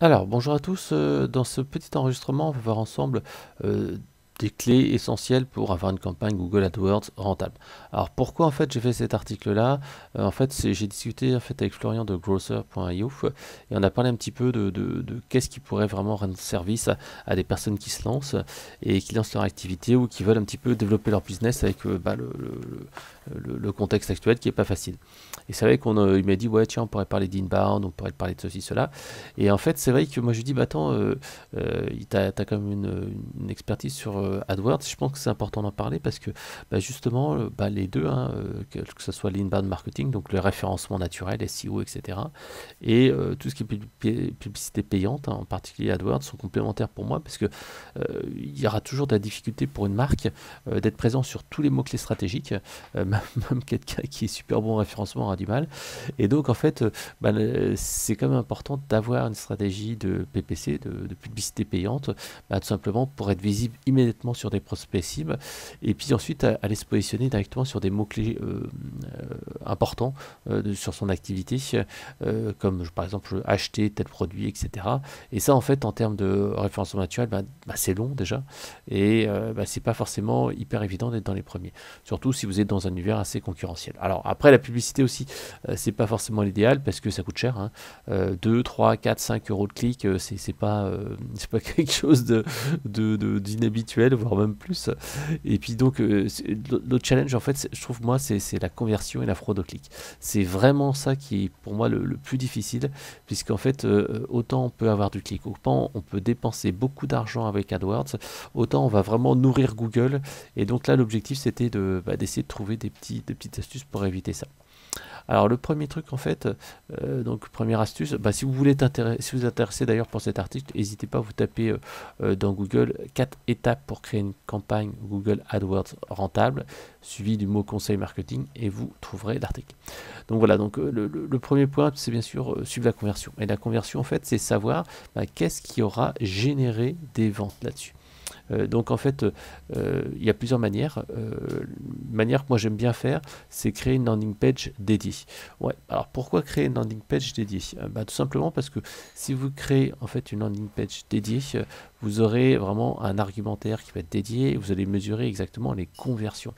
Alors, bonjour à tous. Dans ce petit enregistrement, on va voir ensemble des clés essentielles pour avoir une campagne Google AdWords rentable. Alors, pourquoi en fait j'ai fait cet article-là? En fait, j'ai discuté en fait avec Florian de Growser.io et on a parlé un petit peu de qu'est-ce qui pourrait vraiment rendre service à des personnes qui se lancent et qui lancent leur activité ou qui veulent un petit peu développer leur business avec le contexte actuel qui est pas facile. Et c'est vrai il m'a dit ouais tiens on pourrait parler d'inbound, on pourrait parler de ceci cela. Et en fait, c'est vrai que moi je lui dis, bah attends, t'as quand même une expertise sur AdWords. Je pense que c'est important d'en parler parce que bah, justement, les deux, hein, que ce soit l'inbound marketing, donc le référencement naturel, SEO, etc., et tout ce qui est publicité payante, hein, en particulier AdWords, sont complémentaires pour moi parce que il y aura toujours de la difficulté pour une marque d'être présent sur tous les mots-clés stratégiques. Même quelqu'un qui est super bon en référencement aura du mal. Et donc, en fait, c'est quand même important d'avoir une stratégie de PPC, de publicité payante, tout simplement pour être visible immédiatement sur des prospects cibles, et puis ensuite aller se positionner directement sur des mots-clés importants sur son activité, comme par exemple acheter tel produit, etc. Et ça, en fait, en termes de référencement naturel, c'est long déjà, et c'est pas forcément hyper évident d'être dans les premiers, surtout si vous êtes dans un univers assez concurrentiel. Alors après, la publicité aussi, c'est pas forcément l'idéal parce que ça coûte cher, hein. 2, 3, 4, 5 euros de clic, c'est pas quelque chose d'inhabituel, voire même plus. Et puis donc, l'autre challenge, en fait, je trouve, moi, c'est la conversion et la fraude au clic. C'est vraiment ça qui est pour moi le plus difficile, puisqu'en fait, autant on peut avoir du clic, autant on peut dépenser beaucoup d'argent avec AdWords, autant on va vraiment nourrir Google. Et donc là, l'objectif, c'était d'essayer de trouver des petites astuces pour éviter ça. Alors le premier truc en fait, donc première astuce, si vous voulez si vous êtes intéressé d'ailleurs pour cet article, n'hésitez pas à vous taper dans Google 4 étapes pour créer une campagne Google AdWords rentable, suivi du mot conseil marketing et vous trouverez l'article. Donc voilà, donc le premier point c'est bien sûr suivre la conversion. Et la conversion en fait c'est savoir qu'est-ce qui aura généré des ventes là-dessus. Donc en fait, il y a plusieurs manières. Une manière que moi j'aime bien faire, c'est créer une landing page dédiée. Ouais. Alors pourquoi créer une landing page dédiée? Tout simplement parce que si vous créez en fait une landing page dédiée, vous aurez vraiment un argumentaire qui va être dédié et vous allez mesurer exactement les conversions.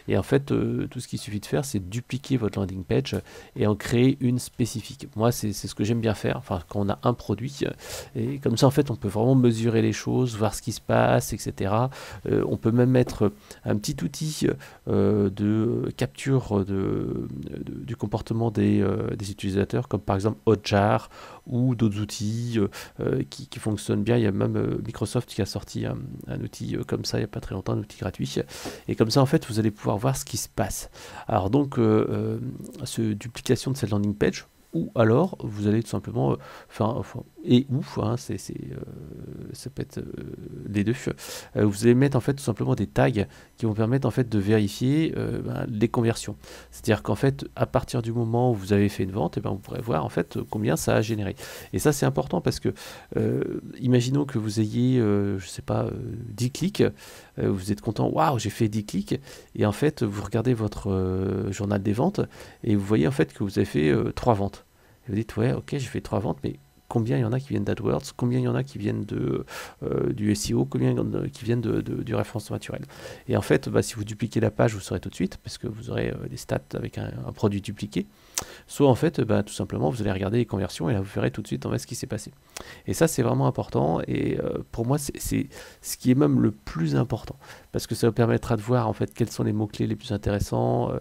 Et en fait, tout ce qu'il suffit de faire, c'est dupliquer votre landing page et en créer une spécifique. Moi, c'est ce que j'aime bien faire. Enfin, quand on a un produit, et comme ça, en fait, on peut vraiment mesurer les choses, voir ce qui se passe, etc. On peut même mettre un petit outil de capture du comportement des utilisateurs, comme par exemple Hotjar ou d'autres outils qui fonctionnent bien. Il y a même Microsoft qui a sorti un outil comme ça il n'y a pas très longtemps, un outil gratuit. Et comme ça, en fait, vous allez pouvoir voir ce qui se passe. Alors donc, duplication de cette landing page, ou alors vous allez tout simplement ça peut être les deux. Vous allez mettre en fait tout simplement des tags qui vont permettre en fait de vérifier les conversions. C'est-à-dire qu'en fait à partir du moment où vous avez fait une vente, vous pourrez voir en fait combien ça a généré. Et ça c'est important parce que imaginons que vous ayez je sais pas 10 clics, vous êtes content, waouh j'ai fait 10 clics, et en fait vous regardez votre journal des ventes et vous voyez en fait que vous avez fait 3 ventes. Et vous dites, ouais, ok, j'ai fait 3 ventes, mais combien il y en a qui viennent d'AdWords, combien il y en a qui viennent du SEO, combien qui viennent du référencement naturel. Et en fait, si vous dupliquez la page, vous saurez tout de suite, parce que vous aurez des stats avec un produit dupliqué. Soit en fait, tout simplement, vous allez regarder les conversions et là, vous verrez tout de suite en fait ce qui s'est passé. Et ça, c'est vraiment important. Et pour moi, c'est ce qui est même le plus important, parce que ça vous permettra de voir en fait quels sont les mots-clés les plus intéressants,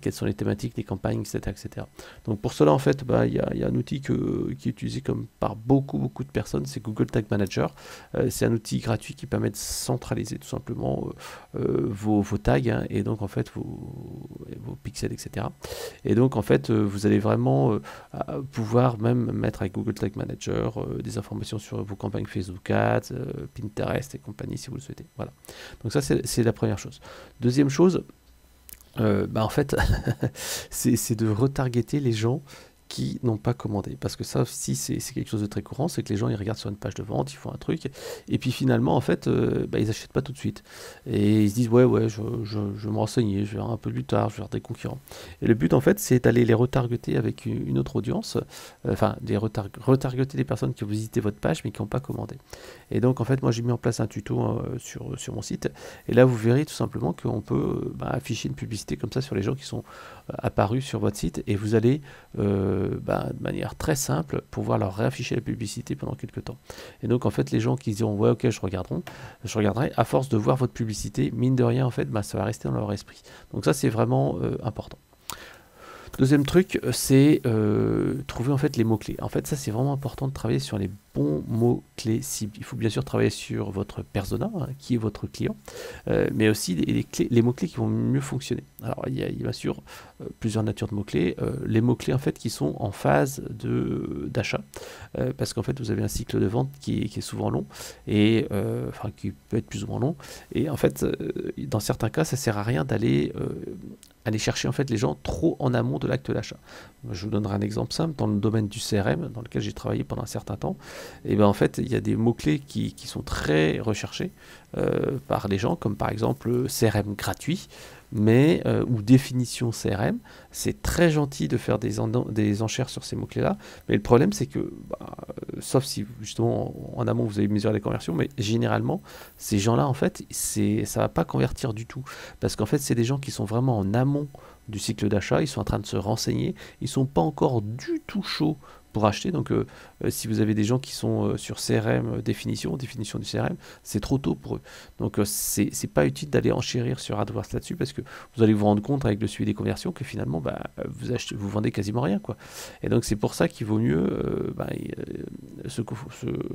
quelles sont les thématiques, les campagnes, etc., etc. Donc pour cela, en fait, il y a un outil qui est utilisé comme par beaucoup de personnes, c'est Google Tag Manager. C'est un outil gratuit qui permet de centraliser tout simplement vos tags, hein, et donc en fait vos pixels, etc. Et donc en fait vous allez vraiment pouvoir même mettre avec Google Tag Manager des informations sur vos campagnes Facebook Ads, Pinterest et compagnie si vous le souhaitez. Voilà. Donc ça c'est la première chose. Deuxième chose, en fait c'est de retargeter les gens qui n'ont pas commandé. Parce que ça aussi, c'est quelque chose de très courant, c'est que les gens, ils regardent sur une page de vente, ils font un truc, et puis finalement, en fait, bah, ils n'achètent pas tout de suite. Et ils se disent, ouais, je vais me renseigner, je vais voir un peu plus tard, je vais voir des concurrents. Et le but, en fait, c'est d'aller les retargeter avec une autre audience, enfin, retargeter les personnes qui ont visité votre page, mais qui n'ont pas commandé. Et donc, en fait, moi, j'ai mis en place un tuto sur mon site, et là, vous verrez tout simplement qu'on peut afficher une publicité comme ça sur les gens qui sont apparus sur votre site, et vous allez de manière très simple pouvoir leur réafficher la publicité pendant quelques temps. Et donc en fait les gens qui diront ouais ok je regarderai, à force de voir votre publicité, mine de rien en fait ça va rester dans leur esprit. Donc ça c'est vraiment important. Deuxième truc, c'est trouver en fait les mots-clés. En fait, ça c'est vraiment important de travailler sur les bons mots-clés cibles. Il faut bien sûr travailler sur votre persona, hein, qui est votre client, mais aussi les mots-clés qui vont mieux fonctionner. Alors, il y a bien sûr plusieurs natures de mots-clés. Les mots-clés en fait qui sont en phase d'achat, parce qu'en fait vous avez un cycle de vente qui est souvent long, et enfin qui peut être plus ou moins long. Et en fait, dans certains cas, ça sert à rien d'aller aller chercher en fait les gens trop en amont de l'acte d'achat. Je vous donnerai un exemple simple dans le domaine du CRM dans lequel j'ai travaillé pendant un certain temps. Et ben en fait il y a des mots-clés qui sont très recherchés par les gens, comme par exemple CRM gratuit, mais ou définition CRM. C'est très gentil de faire des enchères sur ces mots-clés-là, mais le problème c'est que, sauf si justement en amont vous avez mesuré les conversions, mais généralement ces gens-là en fait ça va pas convertir du tout, parce qu'en fait c'est des gens qui sont vraiment en amont du cycle d'achat, ils sont en train de se renseigner, ils sont pas encore du tout chauds pour acheter. Donc si vous avez des gens qui sont sur CRM, définition du CRM, c'est trop tôt pour eux. Donc c'est pas utile d'aller enchérir sur AdWords là-dessus, parce que vous allez vous rendre compte avec le suivi des conversions que finalement vous vendez quasiment rien, quoi. Et donc c'est pour ça qu'il vaut mieux se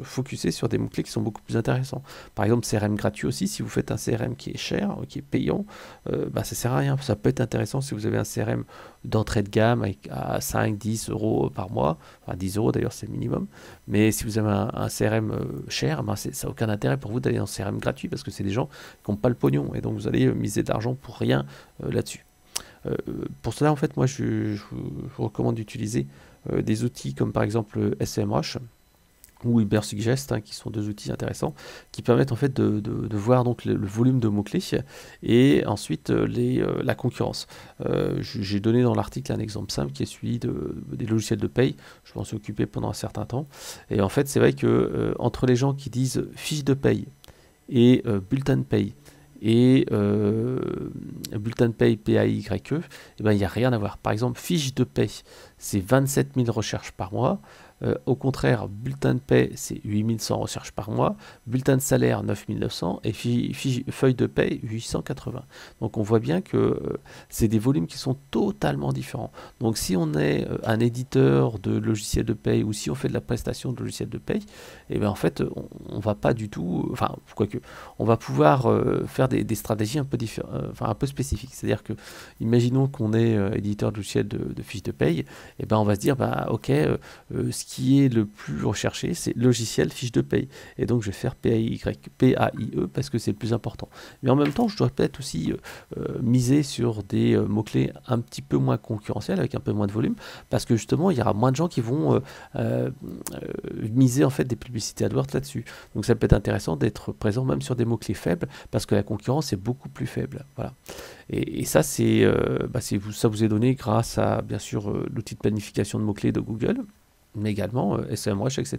focuser sur des mots-clés qui sont beaucoup plus intéressants. Par exemple CRM gratuit aussi, si vous faites un CRM qui est cher, qui est payant, ça sert à rien. Ça peut être intéressant si vous avez un CRM d'entrée de gamme à 5-10 euros par mois, enfin 10 euros d'ailleurs c'est le minimum, mais si vous avez un CRM cher, ça n'a aucun intérêt pour vous d'aller dans CRM gratuit, parce que c'est des gens qui n'ont pas le pognon, et donc vous allez miser de l'argent pour rien là-dessus. Pour cela en fait moi je vous recommande d'utiliser des outils comme par exemple SEMrush ou Ubersuggest, hein, qui sont deux outils intéressants qui permettent en fait de voir donc le volume de mots-clés et ensuite la concurrence. J'ai donné dans l'article un exemple simple qui est celui des logiciels de paye. Je m'en suis occupé pendant un certain temps, et en fait c'est vrai que entre les gens qui disent fiche de paye et bulletin de paye et bulletin de paye PAYE, il n'y a rien à voir. Par exemple, fiche de paye, c'est 27 000 recherches par mois. Au contraire, bulletin de paie, c'est 8100 recherches par mois, bulletin de salaire, 9900, et feuille de paie, 880. Donc on voit bien que c'est des volumes qui sont totalement différents. Donc si on est un éditeur de logiciels de paie, ou si on fait de la prestation de logiciels de paie, et bien en fait, on va pas du tout, enfin, quoique, on va pouvoir faire des stratégies un peu un peu spécifiques. C'est-à-dire que, imaginons qu'on est éditeur de logiciels de fiches de paie, et ben on va se dire, ok, ce qui est le plus recherché, c'est logiciel fiche de paye. Et donc, je vais faire PAIE parce que c'est le plus important. Mais en même temps, je dois peut-être aussi miser sur des mots-clés un petit peu moins concurrentiels, avec un peu moins de volume, parce que justement, il y aura moins de gens qui vont miser en fait des publicités AdWords là-dessus. Donc, ça peut être intéressant d'être présent même sur des mots-clés faibles, parce que la concurrence est beaucoup plus faible. Voilà. Et ça, ça vous est donné grâce à, bien sûr, l'outil de planification de mots-clés de Google, mais également SEMrush, etc.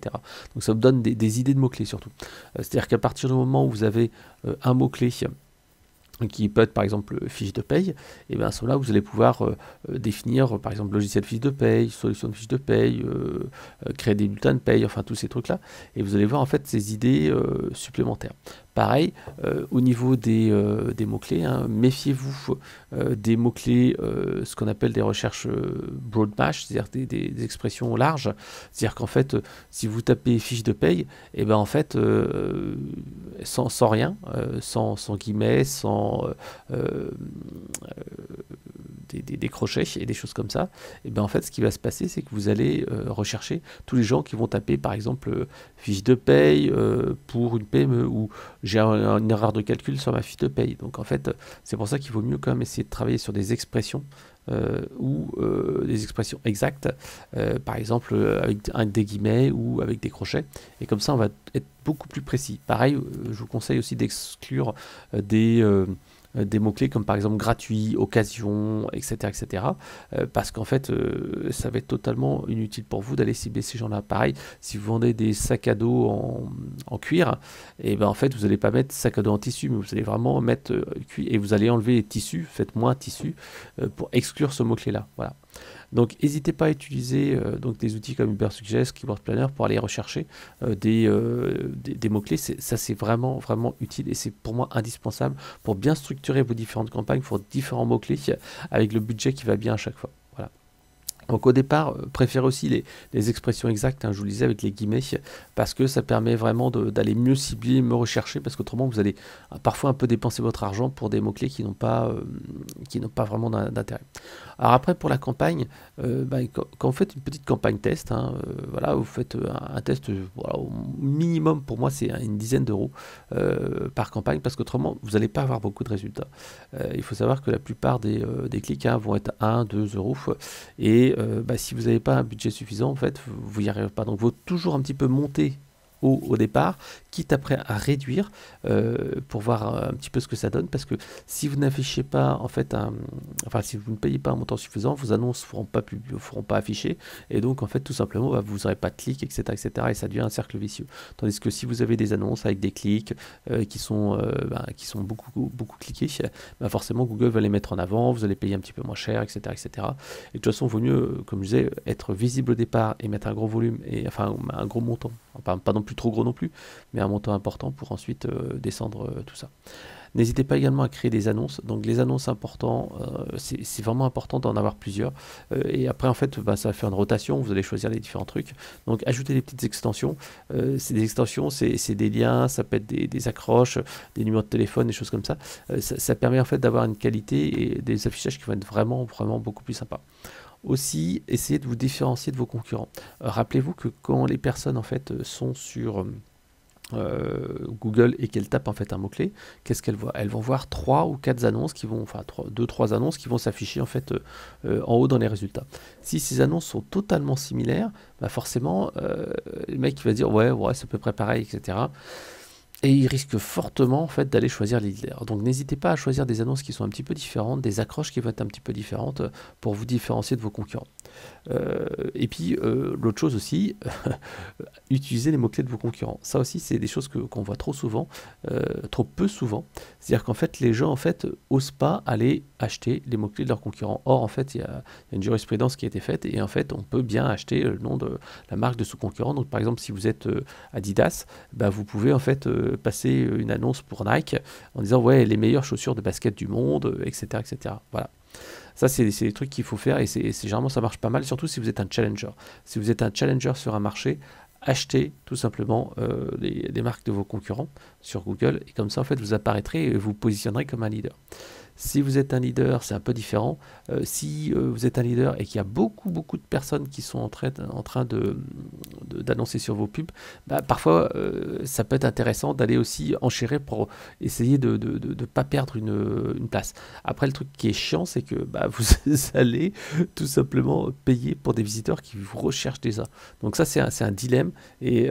Donc ça vous donne des idées de mots-clés surtout. C'est-à-dire qu'à partir du moment où vous avez un mot-clé qui peut être par exemple fiche de paye, et bien à ce moment-là vous allez pouvoir définir par exemple logiciel fiche de paye, solution de fiche de paye, créer des bulletins de paye, enfin tous ces trucs-là, et vous allez voir en fait ces idées supplémentaires. Pareil, au niveau des mots-clés, hein, méfiez-vous des mots-clés, ce qu'on appelle des recherches broad match, c'est-à-dire des expressions larges. C'est-à-dire qu'en fait, si vous tapez fiche de paye, et ben en fait, sans rien, sans guillemets, sans des crochets et des choses comme ça, et ben en fait, ce qui va se passer, c'est que vous allez rechercher tous les gens qui vont taper, par exemple, fiche de paye pour une PME, ou j'ai une erreur de calcul sur ma fiche de paye. Donc en fait, c'est pour ça qu'il vaut mieux quand même essayer de travailler sur des expressions ou des expressions exactes, par exemple avec des guillemets ou avec des crochets. Et comme ça, on va être beaucoup plus précis. Pareil, je vous conseille aussi d'exclure des mots-clés comme par exemple gratuit, occasion, etc. etc. Parce qu'en fait, ça va être totalement inutile pour vous d'aller cibler ces gens-là. Pareil, si vous vendez des sacs à dos en cuir, et ben en fait, vous n'allez pas mettre sac à dos en tissu, mais vous allez vraiment mettre cuir et vous allez enlever les tissus, faites moins tissu pour exclure ce mot-clé-là. Voilà. Donc n'hésitez pas à utiliser donc des outils comme Ubersuggest, Keyword Planner pour aller rechercher des mots-clés. Ça c'est vraiment vraiment utile et c'est pour moi indispensable pour bien structurer vos différentes campagnes pour différents mots-clés avec le budget qui va bien à chaque fois. Voilà. Donc au départ, préférez aussi les expressions exactes, hein, je vous le disais avec les guillemets, parce que ça permet vraiment d'aller mieux cibler, mieux rechercher, parce qu'autrement vous allez parfois un peu dépenser votre argent pour des mots-clés qui n'ont pas vraiment d'intérêt. Alors après pour la campagne, quand vous faites une petite campagne test, hein, voilà, vous faites un test, voilà, au minimum pour moi c'est une dizaine d'euros par campagne, parce qu'autrement vous n'allez pas avoir beaucoup de résultats. Il faut savoir que la plupart des clics vont être 1, 2 euros, et si vous n'avez pas un budget suffisant, en fait, vous n'y arrivez pas. Donc, il faut toujours un petit peu monter au départ, quitte après à réduire pour voir un petit peu ce que ça donne, parce que si vous n'affichez pas, en fait, si vous ne payez pas un montant suffisant, vos annonces ne feront pas afficher, et donc, en fait, tout simplement, vous n'aurez pas de clics, etc., etc., et ça devient un cercle vicieux. Tandis que si vous avez des annonces avec des clics qui sont beaucoup, beaucoup cliqués, forcément, Google va les mettre en avant, vous allez payer un petit peu moins cher, etc., etc. Et de toute façon, il vaut mieux, comme je disais, être visible au départ et mettre un gros volume, un gros montant, pas non plus trop gros non plus, mais un montant important pour ensuite descendre tout ça. N'hésitez pas également à créer des annonces. Donc les annonces importantes, c'est vraiment important d'en avoir plusieurs. Et après, en fait, ça va faire une rotation. Vous allez choisir les différents trucs. Donc ajouter des petites extensions. C'est des extensions, c'est des liens, ça peut être des accroches, des numéros de téléphone, des choses comme ça. Ça permet en fait d'avoir une qualité et des affichages qui vont être vraiment, vraiment beaucoup plus sympas. Aussi, essayez de vous différencier de vos concurrents. Rappelez-vous que quand les personnes en fait sont sur Google et qu'elles tapent en fait un mot-clé, qu'est-ce qu'elles voient? Elles vont voir 3 ou 4 annonces qui vont, enfin 2-3 annonces qui vont s'afficher en fait en haut dans les résultats. Si ces annonces sont totalement similaires, forcément le mec il va dire ouais c'est à peu près pareil, etc. Et il risque fortement en fait d'aller choisir les leaders. Donc n'hésitez pas à choisir des annonces qui sont un petit peu différentes, des accroches qui vont être un petit peu différentes pour vous différencier de vos concurrents. Et puis l'autre chose aussi, utiliser les mots-clés de vos concurrents. Ça aussi c'est des choses qu'on voit trop souvent, trop peu souvent. C'est-à-dire qu'en fait les gens en fait osent pas aller acheter les mots-clés de leurs concurrents. Or en fait il y a une jurisprudence qui a été faite et en fait on peut bien acheter le nom de la marque de son concurrent. Donc par exemple si vous êtes Adidas, vous pouvez en fait passer une annonce pour Nike en disant ouais les meilleures chaussures de basket du monde, etc. etc. Voilà. Ça, c'est des trucs qu'il faut faire et généralement ça marche pas mal, surtout si vous êtes un challenger. Si vous êtes un challenger sur un marché, achetez tout simplement les marques de vos concurrents sur Google et comme ça en fait vous apparaîtrez et vous positionnerez comme un leader. Si vous êtes un leader, c'est un peu différent. Si vous êtes un leader et qu'il y a beaucoup de personnes qui sont en train d'annoncer sur vos pubs, parfois ça peut être intéressant d'aller aussi enchérir pour essayer de ne pas perdre une place. Après, le truc qui est chiant, c'est que vous allez tout simplement payer pour des visiteurs qui vous recherchent déjà. Donc ça, c'est un dilemme. Et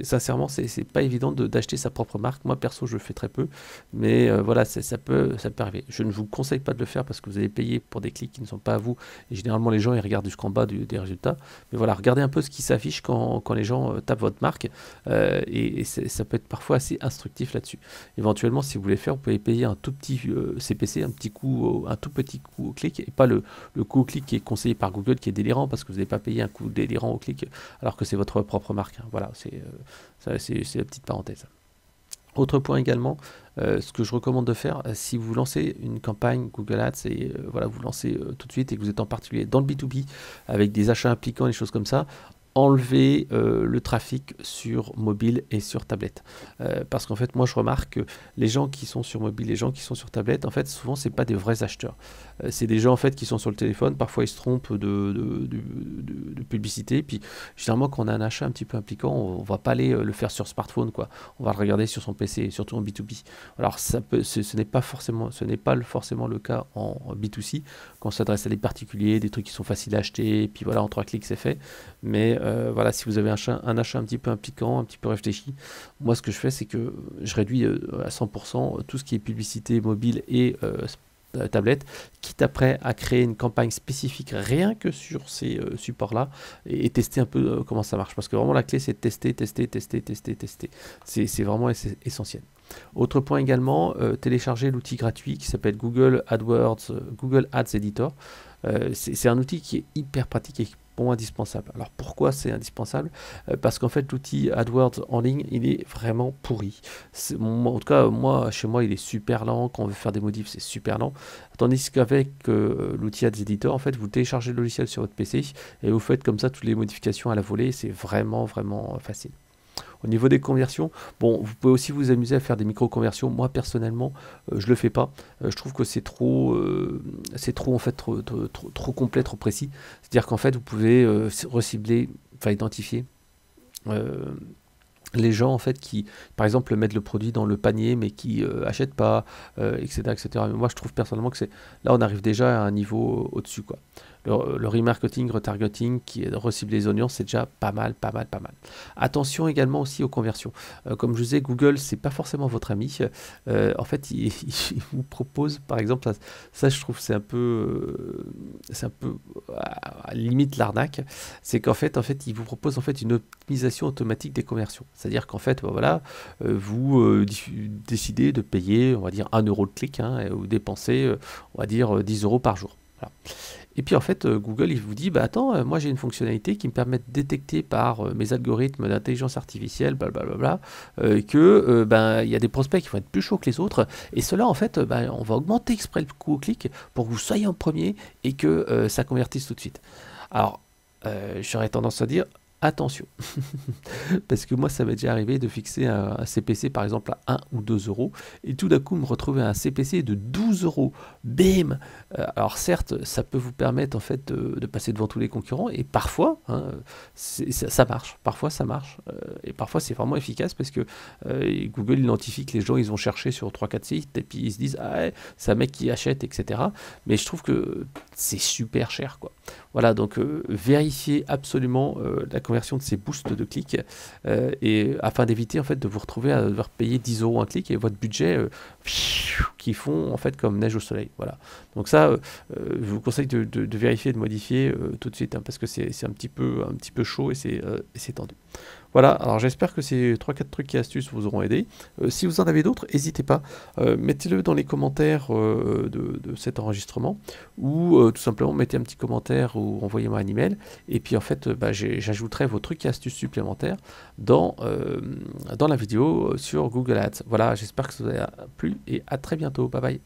sincèrement, c'est pas évident d'acheter sa propre marque. Moi, perso, je le fais très peu. Mais voilà, ça peut arriver. Je ne vous conseille pas de le faire parce que vous allez payer pour des clics qui ne sont pas à vous. Et généralement, les gens, ils regardent jusqu'en bas des résultats. Mais voilà, regardez un peu ce qui s'affiche quand les gens tapent votre marque. Et ça peut être parfois assez instructif là-dessus. Éventuellement, si vous voulez faire, vous pouvez payer un tout petit CPC, un tout petit coût au clic, et pas le coût au clic qui est conseillé par Google, qui est délirant, parce que vous n'avez pas payé un coût délirant au clic, alors que c'est votre propre marque. Hein. Voilà, c'est la petite parenthèse. Autre point également, ce que je recommande de faire, si vous lancez une campagne Google Ads et voilà, vous lancez tout de suite et que vous êtes en particulier dans le B2B avec des achats impliquants, des choses comme ça, enlever le trafic sur mobile et sur tablette. Parce qu'en fait, moi, je remarque que les gens qui sont sur mobile, les gens qui sont sur tablette, en fait, souvent, c'est pas des vrais acheteurs. C'est des gens, en fait, qui sont sur le téléphone. Parfois, ils se trompent de publicité. Puis, généralement, quand on a un achat un petit peu impliquant, on va pas aller le faire sur smartphone, quoi. On va le regarder sur son PC, surtout en B2B. Alors, ce n'est pas forcément le cas en B2C, quand on s'adresse à des particuliers, des trucs qui sont faciles à acheter, et puis voilà, en 3 clics, c'est fait. Mais voilà, si vous avez un achat un petit peu impliquant, un petit peu réfléchi, moi ce que je fais, c'est que je réduis à 100% tout ce qui est publicité mobile et tablette, quitte après à créer une campagne spécifique rien que sur ces supports-là et tester un peu comment ça marche. Parce que vraiment la clé, c'est de tester. C'est vraiment essentiel. Autre point également, télécharger l'outil gratuit qui s'appelle Google AdWords, Google Ads Editor. C'est un outil qui est hyper pratique et pour moi indispensable. Alors pourquoi c'est indispensable? Parce qu'en fait l'outil AdWords en ligne il est vraiment pourri. En tout cas moi chez moi il est super lent, quand on veut faire des modifs c'est super lent. Tandis qu'avec l'outil Ads Editor en fait vous téléchargez le logiciel sur votre PC et vous faites comme ça toutes les modifications à la volée, c'est vraiment facile. Au niveau des conversions, bon, vous pouvez aussi vous amuser à faire des micro-conversions. Moi, personnellement, je le fais pas. Je trouve que c'est trop en fait, trop complet, trop précis. C'est-à-dire qu'en fait, vous pouvez recibler, enfin identifier les gens en fait qui, par exemple, mettent le produit dans le panier mais qui achètent pas, etc. Mais moi, je trouve personnellement que là, on arrive déjà à un niveau au-dessus, quoi. Le remarketing, retargeting, qui est de recibler les audiences, c'est déjà pas mal. Attention également aussi aux conversions. Comme je vous disais, Google, c'est pas forcément votre ami. En fait, il vous propose, par exemple, ça je trouve c'est un peu à limite l'arnaque. C'est qu'en fait, il vous propose en fait une optimisation automatique des conversions. C'est-à-dire qu'en fait, voilà, vous décidez de payer, on va dire 1 euro de clic, hein, et vous dépensez, on va dire 10 euros par jour. Voilà. Et puis en fait, Google, il vous dit, bah attends, moi j'ai une fonctionnalité qui me permet de détecter par mes algorithmes d'intelligence artificielle, blablabla, que ben il y a des prospects qui vont être plus chauds que les autres. Et cela, en fait, ben, on va augmenter exprès le coût au clic pour que vous soyez en premier et que ça convertisse tout de suite. Alors, j'aurais tendance à dire, attention, parce que moi ça m'est déjà arrivé de fixer un CPC par exemple à 1 ou 2 euros et tout d'un coup me retrouver à un CPC de 12 euros. Bim. Alors certes ça peut vous permettre en fait de passer devant tous les concurrents et parfois hein, ça marche, parfois ça marche et parfois c'est vraiment efficace parce que Google identifie que les gens ils ont cherché sur 3-4 sites et puis ils se disent ah ouais, c'est un mec qui achète etc. Mais je trouve que c'est super cher quoi. Voilà, donc vérifiez absolument la conversion de ces boosts de clics et afin d'éviter en fait de vous retrouver à devoir payer 10 euros un clic et votre budget qui font en fait comme neige au soleil. Voilà. Donc ça, je vous conseille de vérifier, de modifier tout de suite hein, parce que c'est un petit peu chaud et c'est tendu. Voilà, alors j'espère que ces 3-4 trucs et astuces vous auront aidé. Si vous en avez d'autres, n'hésitez pas, mettez-le dans les commentaires de cet enregistrement ou tout simplement mettez un petit commentaire ou envoyez-moi un email et puis en fait bah, j'ajouterai vos trucs et astuces supplémentaires dans la vidéo sur Google Ads. Voilà, j'espère que ça vous a plu et à très bientôt. Bye bye.